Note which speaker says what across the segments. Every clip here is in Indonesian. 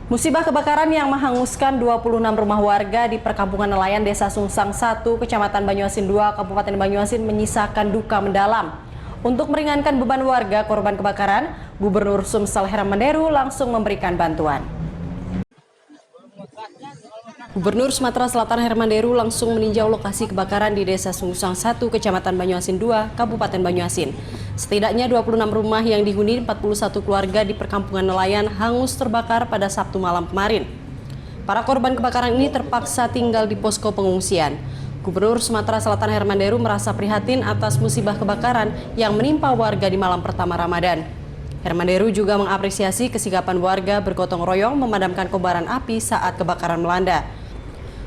Speaker 1: Musibah kebakaran yang menghanguskan 26 rumah warga di perkampungan nelayan Desa Sungsang 1, Kecamatan Banyuasin 2, Kabupaten Banyuasin menyisakan duka mendalam. Untuk meringankan beban warga korban kebakaran, Gubernur Sumsel Hermanderu langsung memberikan bantuan. Gubernur Sumatera Selatan Hermanderu langsung meninjau lokasi kebakaran di Desa Sungsang 1, Kecamatan Banyuasin 2, Kabupaten Banyuasin. Setidaknya 26 rumah yang dihuni 41 keluarga di perkampungan nelayan hangus terbakar pada Sabtu malam kemarin. Para korban kebakaran ini terpaksa tinggal di posko pengungsian. Gubernur Sumatera Selatan Hermanderu merasa prihatin atas musibah kebakaran yang menimpa warga di malam pertama Ramadan. Hermanderu juga mengapresiasi kesigapan warga bergotong royong memadamkan kobaran api saat kebakaran melanda.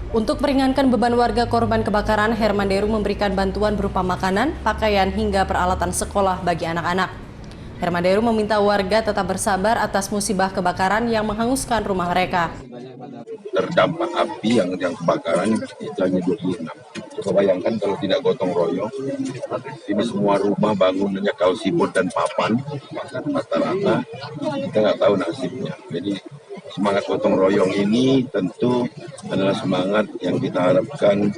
Speaker 1: Untuk meringankan beban warga korban kebakaran, Hermanderu memberikan bantuan berupa makanan, pakaian, hingga peralatan sekolah bagi anak-anak. Hermanderu meminta warga tetap bersabar atas musibah kebakaran yang menghanguskan rumah mereka.
Speaker 2: Terdampak api yang kebakaran itu hanya 26. Coba bayangkan kalau tidak gotong royong, ini semua rumah bangunannya kalsibot dan papan, bahkan rata-rata kita nggak tahu nasibnya. Jadi semangat gotong royong ini tentu adalah semangat yang kita harapkan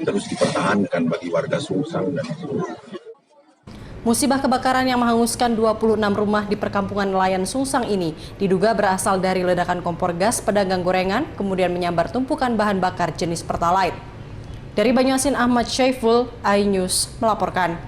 Speaker 2: terus dipertahankan bagi warga Sungsang dan seluruh.
Speaker 1: Musibah kebakaran yang menghanguskan 26 rumah di perkampungan nelayan Sungsang ini diduga berasal dari ledakan kompor gas pedagang gorengan, kemudian menyambar tumpukan bahan bakar jenis Pertalite. Dari Banyuasin, Ahmad Syaiful, iNews melaporkan.